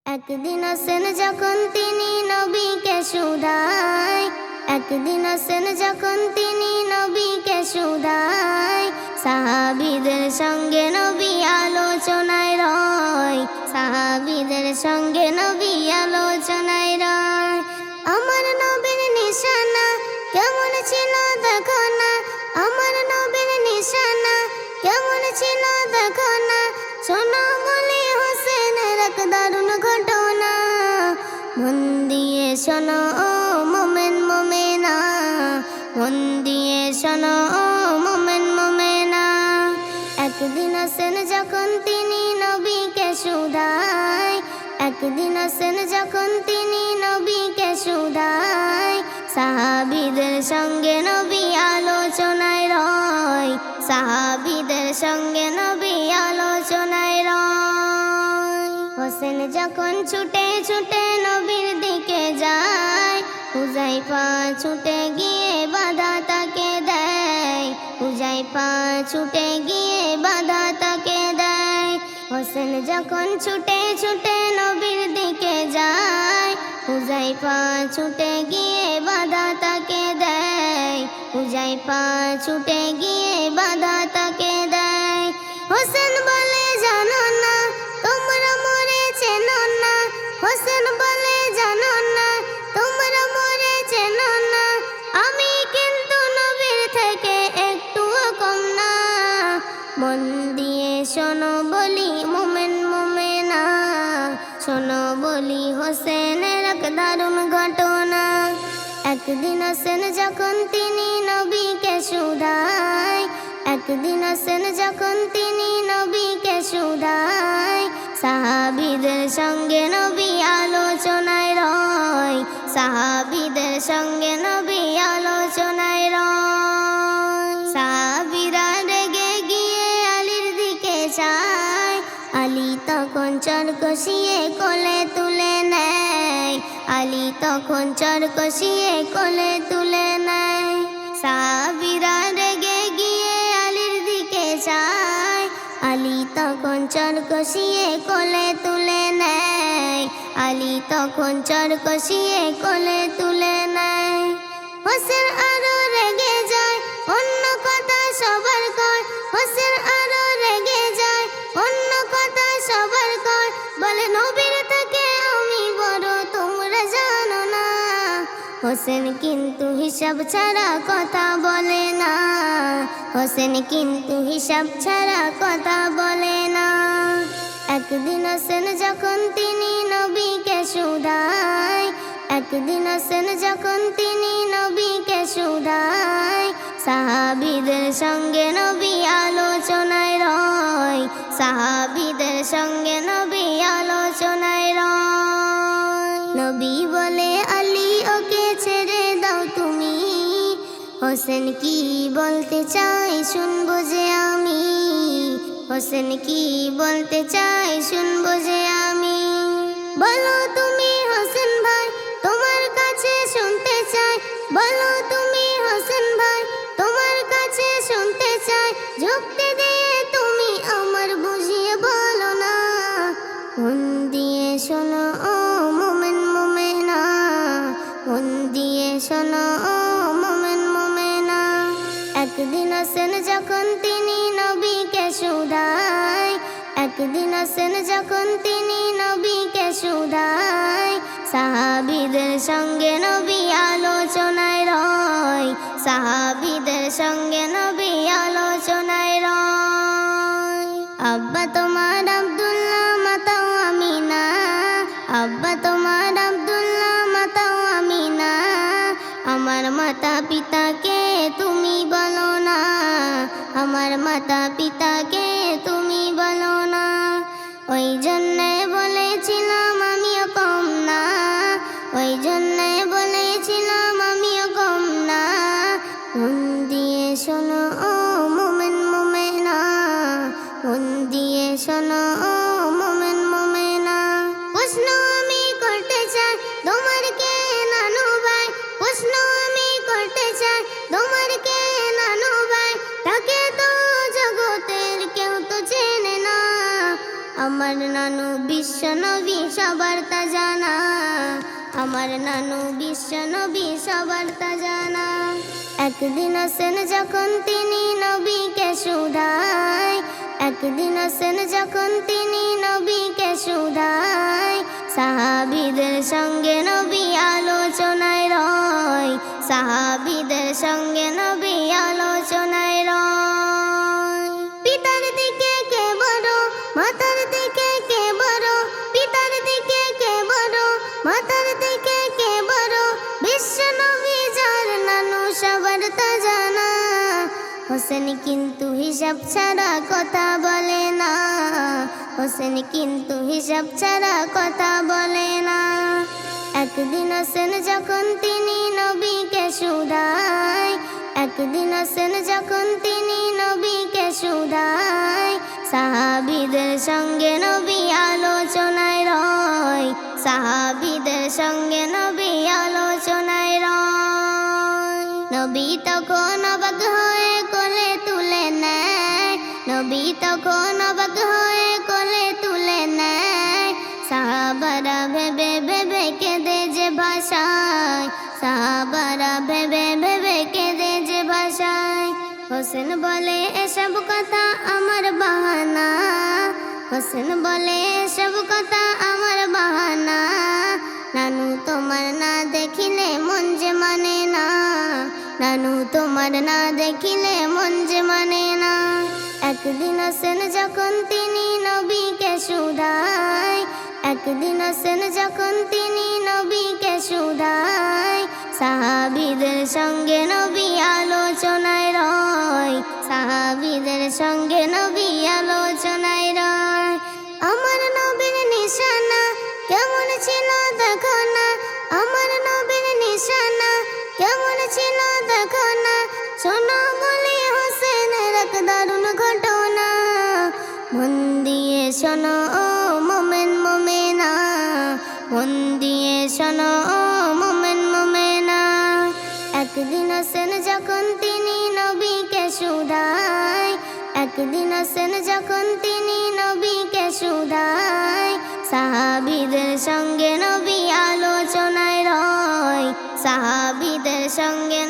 একদিন আসেন যখন তিনি নবীকে শুধায়, একদিন আসেন যখন তিনি নবীকে শুধায়, সাহাবীদের সঙ্গে নবী আলোচনায় রয়, সাহাবীদের সঙ্গে নবী আলোচনায় রয়। আমার নবীর নিশানা কেমন ছিল দেখো না, আমার নবীর নিশানা কেমন ছিল দেখো না, শোনো বলি হোসেনের এক দারুণ ঘটনা। মন দিয়ে শোনো ও মোমেন মোমেনা, মন দিয়ে শোনো ও মোমেন মোমেনা। একদিন আসেন যখন তিনি নবীকে শুধায়, একদিন আসেন যখন তিনি নবীকে শুধায়, সাহাবীদের সঙ্গে নবী আলোচনায় রয়, সাহাবীদের সঙ্গে নবী আলোচনায় রয়। হোসেন যখন ছুটে ছুটে নবীর দিকে যায়, হুযায়ফা ছুটে গিয়ে বাধা তাকে দেয়, হুযায়ফা ছুটে গিয়ে বাধা তাকে দেয়। হোসেন যখন ছুটে ছুটে নবীর দিকে যায়, হুযায়ফা ছুটে গিয়ে বাধা তাকে দেয়, হুযায়ফা ছুটে গিয়ে বাধা তাকে দেয়। হোসেন বলে জানো না তোমরা মরে চেনো না, হোসেন বলে জানো না তোমরা মরে চেনো না, আমি কিন্তু নবীর থেকে একটুও কম না। মন দিয়ে শোনো বলি মোমেন মোমেনা, শোনো বলি হোসেনের এক দারুণ ঘটনা। একদিন আসেন যখন তিনি নবীকে শুধায়, একদিন আসেন যখন তিনি নবীকে শুধায়, সাহাবীদের সঙ্গে নবী আলোচনায় রয়, সাহাবীদের সঙ্গে নবী আলোচনায় রয়। সাহাবীরা রেগে গিয়ে আলীর দিকে যায়, আলী তখন চর কষিয়ে কোলে তুলে নেয়, আলী তখন চর কষিয়ে কোলে তুলে নেয়। সাহাবীরা রেগে গিয়ে আলীর দিকে যায়, আলী তখন চর কষিয়ে কোলে তুলে নেয়, আলী তখন চর কষিয়ে কোলে তুলে নেয়। হোসেন আরো রেগে যায়, অন্য কথা সবার কয়, হোসেন আরো রেগে যায়, অন্য কথা সবার কয়, বলে নবীর থেকে আমি বড় তোমরা জানো না। হোসেন কিন্তু হিসাব ছাড়া কথা বলে না, হোসেন কিন্তু হিসাব ছাড়া কথা বলে না। একদিন আসেন যখন তিনি নবীকে শুধায়, একদিন আসেন যখন তিনি নবীকে শুধায়, সাহাবীদের সঙ্গে নবী আলোচনায় রয়, সাহাবীদের সঙ্গে নবী আলোচনায় রয়। নবী বলে আলী ওকে ছেড়ে দাও তুমি, হোসেন কি বলতে চাই শুনবো যে আমি, হোসেন কি বলতে চাই শুনবো যে আমি। বলো তুমি হোসেন ভাই তোমার কাছে শুনতে চাই, বলো তুমি হোসেন ভাই তোমার কাছে শুনতে চাই, যুক্তি দিয়ে তুমি আমার বুঝিয়ে বলো না। মন দিয়ে শোনো ও মোমেন মোমেনা, মন দিয়ে শোনো ও মোমেন মোমেনা। একদিন আসেন যখন তিনি নবীকে শুধায়, একদিন আসেন যখন তিনি নবীকে শুধায়, সাহাবীদের সঙ্গে নবী আলোচনায় রয়, সাহাবীদের সঙ্গে নবী আলোচনায় রয়। আব্বা তোমার আব্দুল্লাহ মাতাও আমিনা, আব্বা তোমার আব্দুল্লাহ মাতাও আমিনা, আমার মাতা পিতাকে তুমি বলো না, আমার মাতা পিতাকে তুমি বলো না। ওই জন্যে বলেছিলাম আমিও কম না, ওই জন্যে বলেছিলাম আমিও কম না। মন দিয়ে শোনো আমার নানু বিশ্ব নবী সবার তা জানা, আমার নানু বিশ্ব নবী সবার তা জানা। একদিন আসেন যখন তিনি নবীকে শুধায়, একদিন আসেন যখন তিনি নবীকে শুধায়, সাহাবীদের সঙ্গে নবী আলোচনায় রয়, সাহাবীদের সঙ্গে নবী আলোচনায় রয়। পিতার দিকে কে বড়, মাতার দিকে কে বড়, পিতার দিকে কে বড়, মাতার দিকে কে বড়, বিশ্ব নবী যার নানু সবার তা জানা। হোসেন কিন্তু হিসাব ছাড়া কথা বলে না, হোসেন কিন্তু হিসাব ছাড়া কথা বলে না। একদিন আসেন যখন তিনি নবীকে শুধায়, একদিন আসেন যখন তিনি নবীকে শুধায়, সাহাবীদের সঙ্গে নবী আলোচনায় রয়, সাহাবীদের সঙ্গে নবী আলোচনায় রয়। নবী তখন অবাক হয়ে কোলে তুলে নেয়, নবী তখন অবাক হয়ে কোলে তুলে নেয়, সাহাবারা ভেবে ভেবে কেঁদে যে ভাষায়, সাহাবারা ভেবে ভেবে কেঁদে যে ভাষায়। হোসেন বলে এসব কথা আমার বাহানা, হোসেন বলে এসব কথা আমার বাহানা, নানু তোমার না দেখিলে মন যে মানে না, নানু তোমার না দেখিলে মন যে মানে না। একদিন আসেন যখন তিনি নবীকে শুধায়, একদিন আসেন যখন তিনি নবীকে শুধায়, সাহাবীদের সঙ্গে নবী আলোচনায় রয়, সাহাবীদের সঙ্গে নবী আলোচনায় রয়। আমার নবীর নিশানা কেমন ছিল দেখো না, আমার নবীর নিশানা কেমন ছিল দেখো না, শোনো বলি হোসেনের এক দারুণ ঘটনা। মন দিয়ে শোনো ও মোমেন মোমেনা, মন দিয়ে শোনো ও মোমেন মোমেনা। একদিন আসেন যখন তিনি নবীকে শুধায়, একদিন আসেন যখন তিনি নবীকে শুধায়, সাহাবীদের সঙ্গে নবী আলোচনায় রয়, সাহাবীদের সঙ্গে